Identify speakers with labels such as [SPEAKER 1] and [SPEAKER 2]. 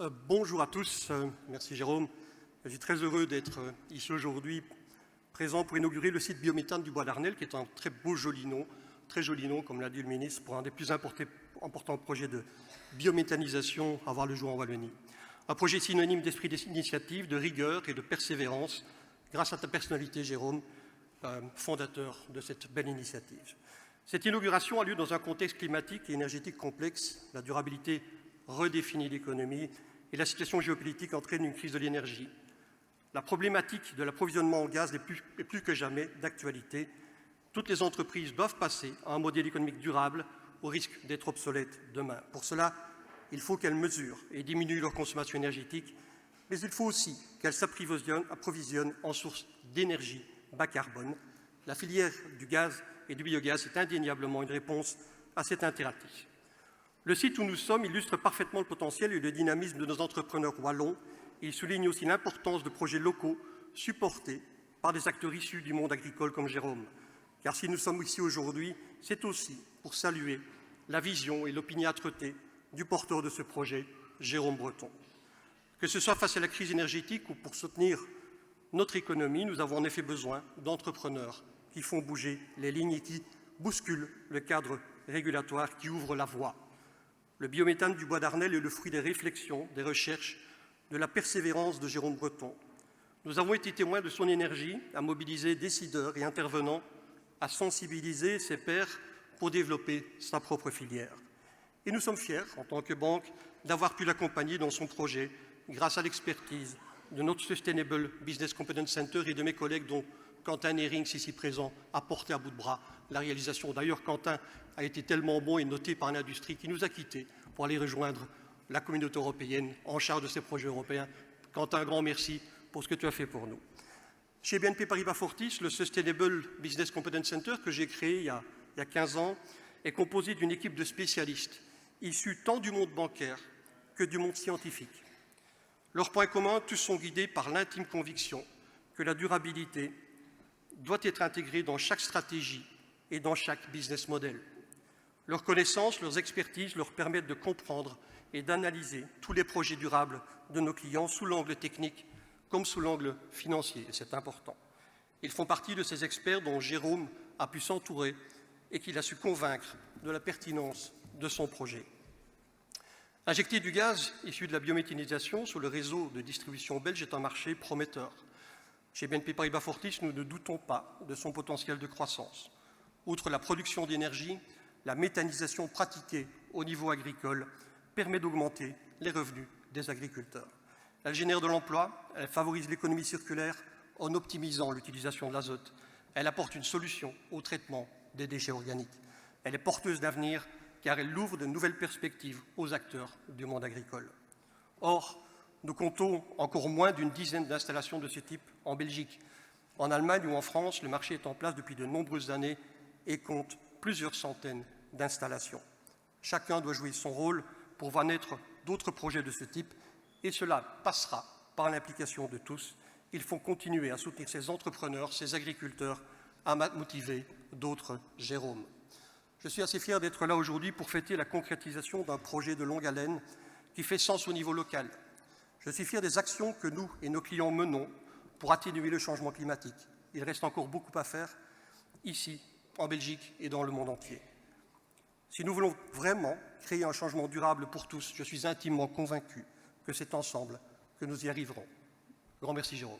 [SPEAKER 1] Bonjour à tous, merci Jérôme. Je suis très heureux d'être ici aujourd'hui, présent pour inaugurer le site biométhane du Bois d'Arnel, qui est un très joli nom, comme l'a dit le ministre, pour un des plus importants projets de biométhanisation à voir le jour en Wallonie. Un projet synonyme d'esprit d'initiative, de rigueur et de persévérance, grâce à ta personnalité, Jérôme, fondateur de cette belle initiative. Cette inauguration a lieu dans un contexte climatique et énergétique complexe. La durabilité redéfinit l'économie et la situation géopolitique entraîne une crise de l'énergie. La problématique de l'approvisionnement en gaz est plus que jamais d'actualité. Toutes les entreprises doivent passer à un modèle économique durable au risque d'être obsolètes demain. Pour cela, il faut qu'elles mesurent et diminuent leur consommation énergétique, mais il faut aussi qu'elles s'approvisionnent en sources d'énergie bas carbone. La filière du gaz et du biogaz est indéniablement une réponse à cet impératif. Le site où nous sommes illustre parfaitement le potentiel et le dynamisme de nos entrepreneurs wallons. Il souligne aussi l'importance de projets locaux supportés par des acteurs issus du monde agricole comme Jérôme. Car si nous sommes ici aujourd'hui, c'est aussi pour saluer la vision et l'opiniâtreté du porteur de ce projet, Jérôme Breton. Que ce soit face à la crise énergétique ou pour soutenir notre économie, nous avons en effet besoin d'entrepreneurs qui font bouger les lignes et qui bousculent le cadre régulatoire, qui ouvre la voie. Le biométhane du Bois d'Arnel est le fruit des réflexions, des recherches, de la persévérance de Jérôme Breton. Nous avons été témoins de son énergie à mobiliser décideurs et intervenants, à sensibiliser ses pairs pour développer sa propre filière. Et nous sommes fiers, en tant que banque, d'avoir pu l'accompagner dans son projet grâce à l'expertise de notre Sustainable Business Competence Center et de mes collègues dont Quentin Nerings, ici présent, a porté à bout de bras la réalisation. D'ailleurs, Quentin a été tellement bon et noté par l'industrie qui nous a quittés pour aller rejoindre la communauté européenne en charge de ces projets européens. Quentin, un grand merci pour ce que tu as fait pour nous. Chez BNP Paribas Fortis, le Sustainable Business Competence Center que j'ai créé il y a 15 ans est composé d'une équipe de spécialistes issus tant du monde bancaire que du monde scientifique. Leurs points communs, tous sont guidés par l'intime conviction que la durabilité doit être intégrée dans chaque stratégie et dans chaque business model. Leurs connaissances, leurs expertises leur permettent de comprendre et d'analyser tous les projets durables de nos clients sous l'angle technique comme sous l'angle financier, et c'est important. Ils font partie de ces experts dont Jérôme a pu s'entourer et qu'il a su convaincre de la pertinence de son projet. Injecter du gaz issu de la biométhanisation sur le réseau de distribution belge est un marché prometteur. Chez BNP Paribas Fortis, nous ne doutons pas de son potentiel de croissance. Outre la production d'énergie, la méthanisation pratiquée au niveau agricole permet d'augmenter les revenus des agriculteurs. Elle génère de l'emploi, elle favorise l'économie circulaire en optimisant l'utilisation de l'azote. Elle apporte une solution au traitement des déchets organiques. Elle est porteuse d'avenir car elle ouvre de nouvelles perspectives aux acteurs du monde agricole. Or, nous comptons encore moins d'une dizaine d'installations de ce type en Belgique. En Allemagne ou en France, le marché est en place depuis de nombreuses années et compte plusieurs centaines d'installations. Chacun doit jouer son rôle pour voir naître d'autres projets de ce type et cela passera par l'implication de tous. Il faut continuer à soutenir ces entrepreneurs, ces agriculteurs, à motiver d'autres Jérôme. Je suis assez fier d'être là aujourd'hui pour fêter la concrétisation d'un projet de longue haleine qui fait sens au niveau local. Je suis fier des actions que nous et nos clients menons pour atténuer le changement climatique. Il reste encore beaucoup à faire ici, en Belgique et dans le monde entier. Si nous voulons vraiment créer un changement durable pour tous, je suis intimement convaincu que c'est ensemble que nous y arriverons. Grand merci Jérôme.